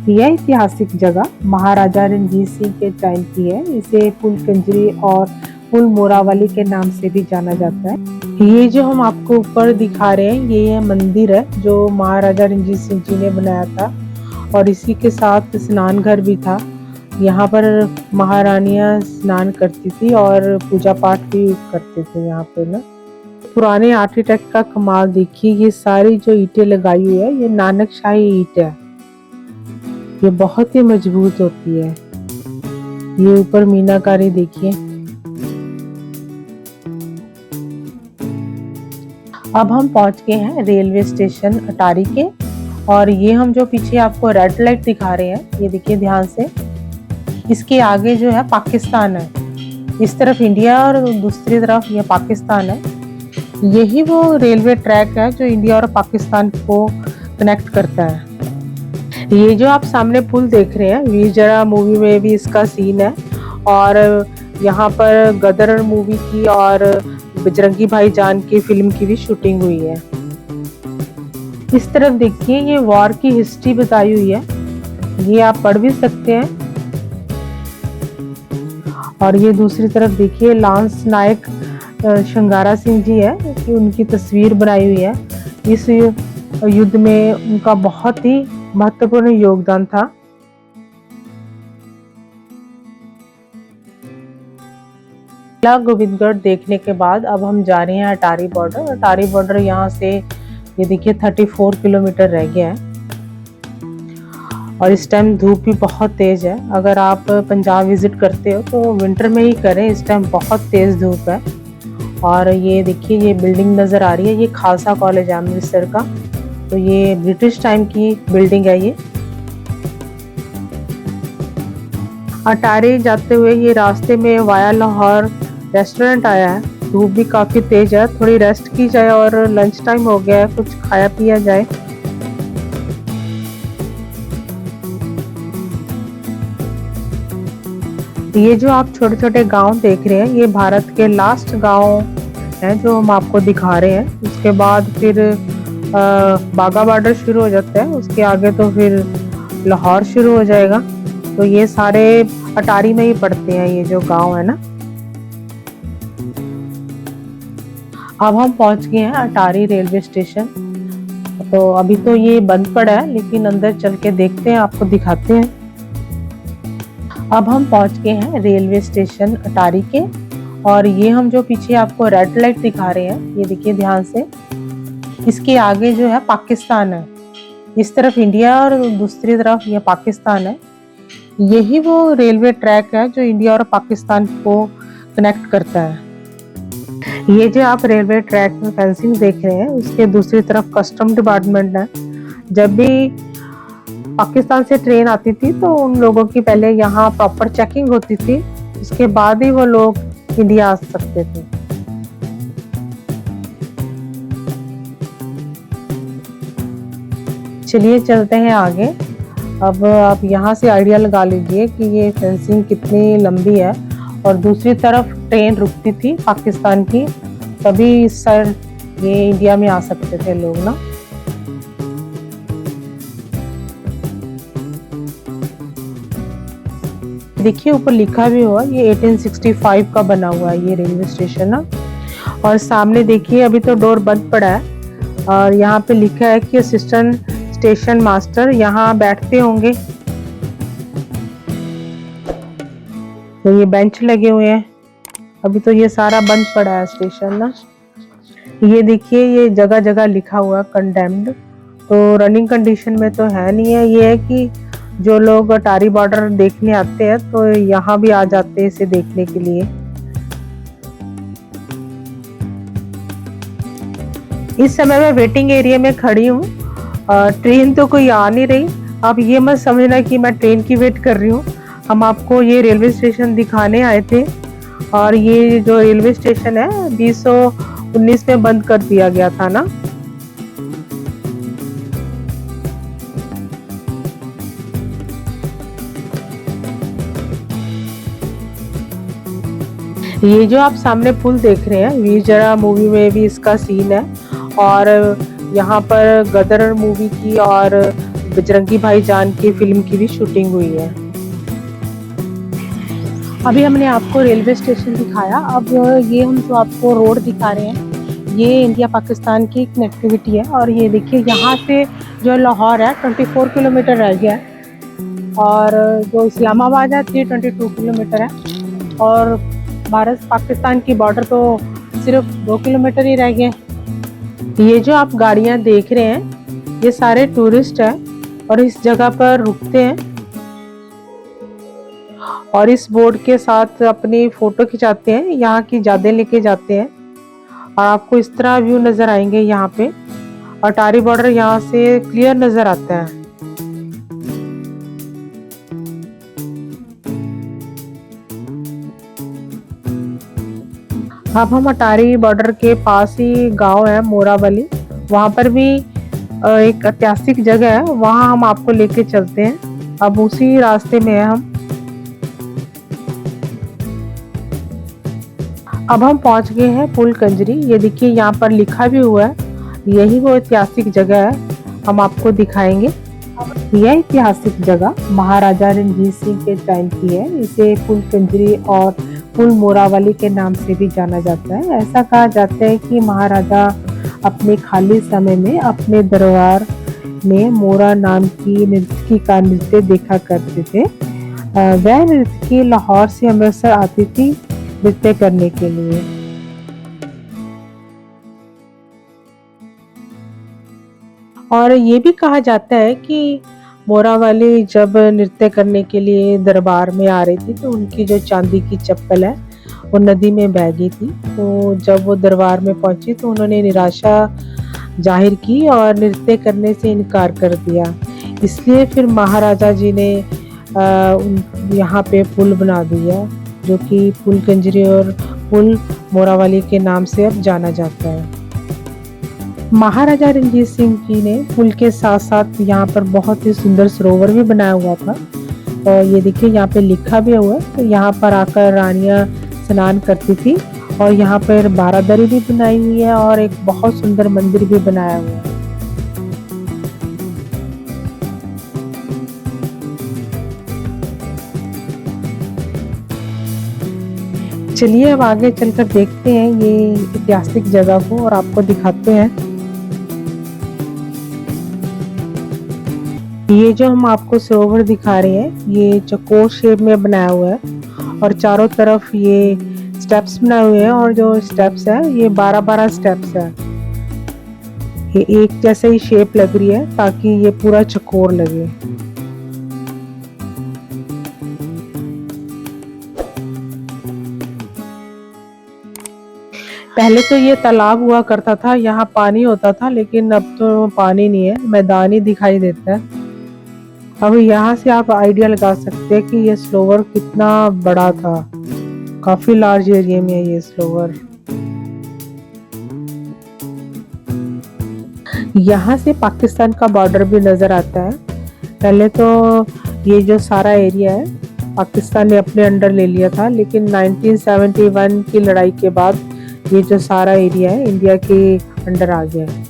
यह ऐतिहासिक जगह महाराजा रणजीत सिंह के टाइम की है। इसे फुलकंजरी और फुल मोरावली के नाम से भी जाना जाता है। ये जो हम आपको ऊपर दिखा रहे हैं ये मंदिर है जो महाराजा रणजीत सिंह जी ने बनाया था और इसी के साथ स्नान घर भी था। यहाँ पर महारानियां स्नान करती थी और पूजा पाठ भी करते थे यहाँ पे ना। पुराने आर्किटेक्ट का कमाल देखिए, ये सारी जो ईंटें लगाई हुई है ये नानक शाही ईंट है। ये बहुत ही मजबूत होती है। ये ऊपर मीनाकारी देखिए। अब हम पहुंच गए हैं रेलवे स्टेशन अटारी के और ये हम जो पीछे आपको रेड लाइट दिखा रहे हैं ये देखिए ध्यान से। इसके आगे जो है पाकिस्तान है, इस तरफ इंडिया और दूसरी तरफ ये पाकिस्तान है। यही वो रेलवे ट्रैक है जो इंडिया और पाकिस्तान को कनेक्ट करता है। ये जो आप सामने पुल देख रहे हैं वीर ज़रा मूवी में भी इसका सीन है और यहाँ पर गदर मूवी की और बजरंगी भाईजान की फिल्म की भी शूटिंग हुई है। इस तरफ देखिए ये वॉर की हिस्ट्री बताई हुई है, ये आप पढ़ भी सकते हैं। और ये दूसरी तरफ देखिए लांस नायक शंगारा सिंह जी है कि उनकी तस्वीर बनाई हुई है। इस युद्ध में उनका बहुत ही महत्वपूर्ण योगदान था। किला गोविंदगढ़ देखने के बाद अब हम जा रहे हैं अटारी बॉर्डर। अटारी बॉर्डर यहाँ से ये देखिए 34 किलोमीटर रह गया है और इस टाइम धूप भी बहुत तेज है। अगर आप पंजाब विजिट करते हो तो विंटर में ही करें, इस टाइम बहुत तेज धूप है। और ये देखिए ये बिल्डिंग नजर आ रही है, ये खालसा कॉलेज है अमृतसर का। तो ये ब्रिटिश टाइम की बिल्डिंग है। ये अटारी जाते हुए ये रास्ते में वाया लाहौर रेस्टोरेंट आया है। धूप भी काफी तेज है, थोड़ी रेस्ट की जाए और लंच टाइम हो गया है, कुछ खाया पिया जाए। ये जो आप छोटे छोटे गांव देख रहे हैं ये भारत के लास्ट गांव हैं जो हम आपको दिखा रहे हैं। उसके बाद फिर बाघा बॉर्डर शुरू हो जाता है, उसके आगे तो फिर लाहौर शुरू हो जाएगा। तो ये सारे अटारी में ही पड़ते हैं ये जो गांव है ना। अब हम पहुंच गए हैं अटारी रेलवे स्टेशन। तो अभी तो ये बंद पड़ा है लेकिन अंदर चल के देखते हैं, आपको दिखाते हैं। अब हम पहुंच गए हैं रेलवे स्टेशन अटारी के और ये हम जो पीछे आपको रेड लाइट दिखा रहे हैं ये देखिए ध्यान से। इसके आगे जो है पाकिस्तान है, इस तरफ इंडिया और दूसरी तरफ ये पाकिस्तान है। यही वो रेलवे ट्रैक है जो इंडिया और पाकिस्तान को कनेक्ट करता है। ये जो आप रेलवे ट्रैक में फेंसिंग देख रहे हैं उसके दूसरी तरफ कस्टम डिपार्टमेंट है। जब भी पाकिस्तान से ट्रेन आती थी तो उन लोगों की पहले यहाँ प्रॉपर चेकिंग होती थी, उसके बाद ही वो लोग इंडिया आ सकते थे। चलिए चलते हैं आगे। अब आप यहाँ से आइडिया लगा लीजिए कि ये फेंसिंग कितनी लंबी है और दूसरी तरफ ट्रेन रुकती थी पाकिस्तान की, तभी इस साइड ये इंडिया में आ सकते थे लोग ना। देखिए ऊपर लिखा भी हुआ ये 1865 का बना हुआ है ये रेलवे स्टेशन ना। और सामने देखिए अभी तो डोर बंद पड़ा है और यहाँ पे लिखा है कि असिस्टेंट स्टेशन मास्टर यहाँ बैठते होंगे। तो ये बेंच लगे हुए हैं, अभी तो ये सारा बंद पड़ा है स्टेशन ना। ये देखिए ये जगह जगह लिखा हुआ कंडेम्ड, तो रनिंग कंडीशन में तो है नहीं है। ये है कि जो लोग अटारी बॉर्डर देखने आते हैं तो यहाँ भी आ जाते हैं इसे देखने के लिए। इस समय मैं वेटिंग एरिया में खड़ी हूँ, ट्रेन तो कोई आ नहीं रही। आप ये मत समझना कि मैं ट्रेन की वेट कर रही हूँ, हम आपको ये रेलवे स्टेशन दिखाने आए थे। और ये जो रेलवे स्टेशन है 2019 में बंद कर दिया गया था ना। ये जो आप सामने पुल देख रहे हैं वीर ज़रा मूवी में भी इसका सीन है और यहाँ पर गदर मूवी की और बजरंगी भाईजान की फिल्म की भी शूटिंग हुई है। अभी हमने आपको रेलवे स्टेशन दिखाया। अब ये हम जो आपको रोड दिखा रहे हैं, ये इंडिया पाकिस्तान की कनेक्टिविटी है। और ये देखिए यहाँ से जो लाहौर है 24 किलोमीटर रह गया है, और जो इस्लामाबाद है 322 किलोमीटर है, और भारत पाकिस्तान की बॉर्डर तो सिर्फ 2 किलोमीटर ही रह गए। ये जो आप गाड़ियाँ देख रहे हैं, ये सारे टूरिस्ट हैं और इस जगह पर रुकते हैं और इस बोर्ड के साथ अपनी फोटो खिंचाते हैं, यहाँ की यादें लेके जाते हैं। और आपको इस तरह व्यू नजर आएंगे यहाँ पे, अटारी बॉर्डर यहाँ से क्लियर नजर आता है। अब हम अटारी बॉर्डर के पास ही गांव है मोरावली, वहां पर भी एक ऐतिहासिक जगह है, वहां हम आपको लेके चलते हैं। अब उसी रास्ते में है हम। अब हम पहुंच गए हैं पुल कंजरी। ये देखिए यहाँ पर लिखा भी हुआ है, यही वो ऐतिहासिक जगह है, हम आपको दिखाएंगे। यह ऐतिहासिक जगह महाराजा रणजीत सिंह के टाइम की है। इसे पुल कंजरी और पुल मोरावली के नाम से भी जाना जाता है। ऐसा कहा जाता है कि महाराजा अपने खाली समय में अपने दरबार में मोरा नाम की नर्तकी का नृत्य देखा करते थे। वह नर्तकी लाहौर से अमृतसर आती थी नृत्य करने के लिए। और ये भी कहा जाता है कि मोरावली जब नृत्य करने के लिए दरबार में आ रही थी तो उनकी जो चांदी की चप्पल है वो नदी में बह गई थी। तो जब वो दरबार में पहुंची तो उन्होंने निराशा जाहिर की और नृत्य करने से इनकार कर दिया। इसलिए फिर महाराजा जी ने यहाँ पे पुल बना दिया, जो कि पुल कंजरी और पुल मोरावली के नाम से अब जाना जाता है। महाराजा रणजीत सिंह जी ने पुल के साथ साथ यहाँ पर बहुत ही सुंदर सरोवर भी बनाया हुआ था। और ये देखिए यहाँ पे लिखा भी हुआ है, तो यहाँ पर आकर रानियां स्नान करती थी। और यहाँ पर बारादरी भी बनाई हुई है और एक बहुत सुंदर मंदिर भी बनाया हुआ है। चलिए अब आगे चलकर देखते हैं ये ऐतिहासिक जगह को और आपको दिखाते हैं। ये जो हम आपको सरोवर दिखा रहे हैं, ये चौकोर शेप में बनाया हुआ है और चारों तरफ ये स्टेप्स बनाए हुए हैं। और जो स्टेप्स है ये 12-12 स्टेप्स है। ये एक जैसे ही शेप लग रही है ताकि ये पूरा चौकोर लगे। पहले तो ये तालाब हुआ करता था, यहाँ पानी होता था, लेकिन अब तो पानी नहीं है, मैदान ही दिखाई देता है। अब यहाँ से आप आइडिया लगा सकते हैं कि ये सरोवर कितना बड़ा था। काफी लार्ज एरिया में है ये सरोवर। यहाँ से पाकिस्तान का बॉर्डर भी नजर आता है। पहले तो ये जो सारा एरिया है पाकिस्तान ने अपने अंडर ले लिया था, लेकिन 1971 की लड़ाई के बाद ये जो सारा एरिया है इंडिया के अंडर आ गया है।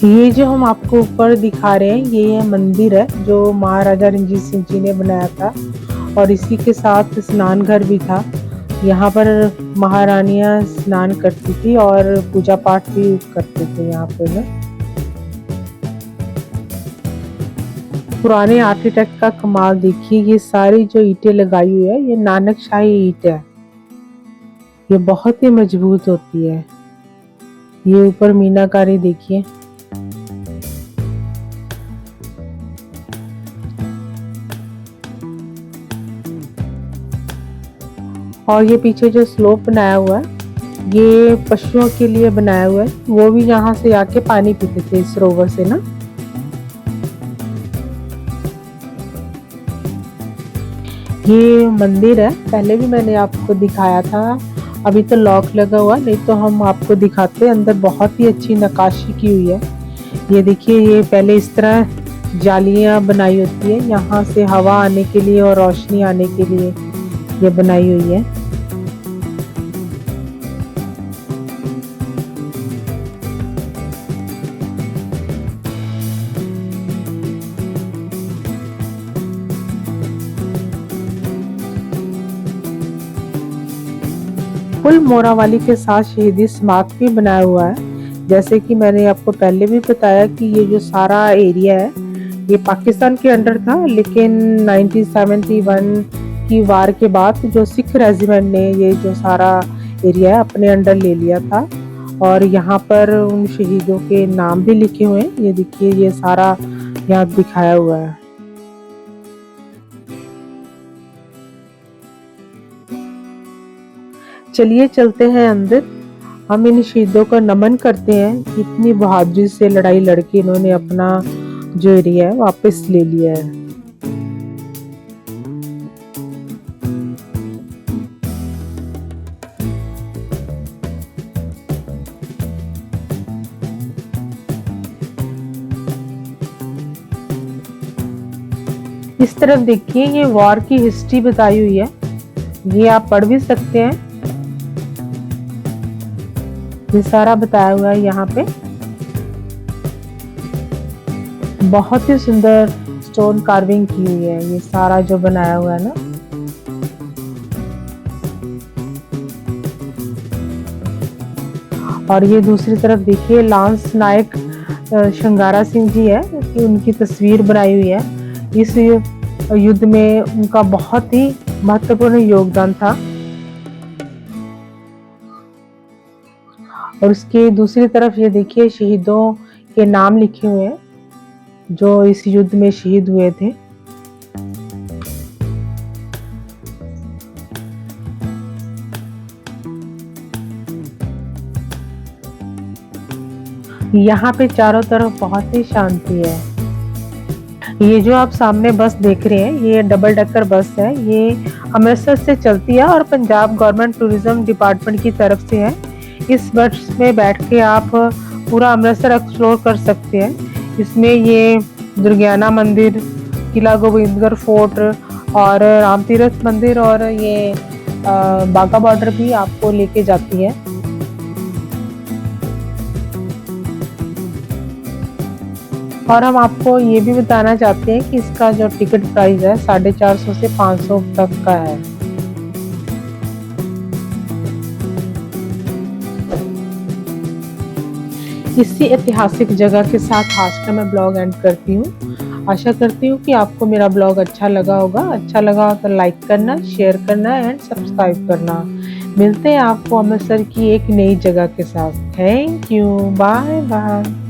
ये जो हम आपको ऊपर दिखा रहे हैं ये मंदिर है जो महाराजा रणजीत सिंह जी ने बनाया था, और इसी के साथ स्नान घर भी था। यहाँ पर महारानियां स्नान करती थी और पूजा पाठ भी करते थे यहाँ पे ना। पुराने आर्किटेक्ट का कमाल देखिए, ये सारी जो ईंटें लगाई हुई है ये नानक शाही ईंट है। ये बहुत ही मजबूत होती है। ये ऊपर मीनाकारी देखिए। और ये पीछे जो स्लोप बनाया हुआ है ये पशुओं के लिए बनाया हुआ है, वो भी यहाँ से आके पानी पीते थे इस सरोवर से ना। ये मंदिर है, पहले भी मैंने आपको दिखाया था, अभी तो लॉक लगा हुआ, नहीं तो हम आपको दिखाते। अंदर बहुत ही अच्छी नक्काशी की हुई है। ये देखिए ये पहले इस तरह जालियां बनाई होती है, यहाँ से हवा आने के लिए और रोशनी आने के लिए ये बनाई हुई है। फुल मोरावाली के साथ शहीदी स्मारक भी बनाया हुआ है। जैसे कि मैंने आपको पहले भी बताया कि ये जो सारा एरिया है ये पाकिस्तान के अंडर था, लेकिन 1971 की वार के बाद जो सिख रेजिमेंट ने ये जो सारा एरिया है अपने अंडर ले लिया था। और यहाँ पर उन शहीदों के नाम भी लिखे हुए हैं। ये देखिए, ये सारा यहाँ दिखाया हुआ है। चलिए चलते हैं अंदर, हम इन शहीदों का नमन करते हैं कि इतनी बहादुरी से लड़ाई लड़के इन्होंने अपना जो एरिया है वापस ले लिया है। इस तरफ देखिए, ये वॉर की हिस्ट्री बताई हुई है, ये आप पढ़ भी सकते हैं। ये सारा बताया हुआ है यहाँ पे। बहुत ही सुंदर स्टोन कार्विंग की हुई है ये सारा जो बनाया हुआ है ना। और ये दूसरी तरफ देखिए, लांस नायक शंगारा सिंह जी है कि उनकी तस्वीर बनाई हुई है। इस युद्ध में उनका बहुत ही महत्वपूर्ण योगदान था। और उसके दूसरी तरफ ये देखिए, शहीदों के नाम लिखे हुए हैं जो इस युद्ध में शहीद हुए थे। यहाँ पे चारों तरफ बहुत ही शांति है। ये जो आप सामने बस देख रहे हैं, ये डबल डेकर बस है। ये अमृतसर से चलती है और पंजाब गवर्नमेंट टूरिज्म डिपार्टमेंट की तरफ से है। इस बस में बैठ के आप पूरा अमृतसर एक्सप्लोर कर सकते हैं। इसमें ये दुर्गियाना मंदिर, किला गोबिंदगढ़ फोर्ट और राम तीरथ मंदिर और ये बाघा बॉर्डर भी आपको लेके जाती है। और हम आपको ये भी बताना चाहते हैं कि इसका जो टिकट प्राइस है 450 से 500 तक का है। इसी ऐतिहासिक जगह के साथ आज का मैं ब्लॉग एंड करती हूँ। आशा करती हूँ कि आपको मेरा ब्लॉग अच्छा लगा होगा। अच्छा लगा तो लाइक करना, शेयर करना एंड सब्सक्राइब करना। मिलते हैं आपको अमृतसर की एक नई जगह के साथ। Thank you, bye bye.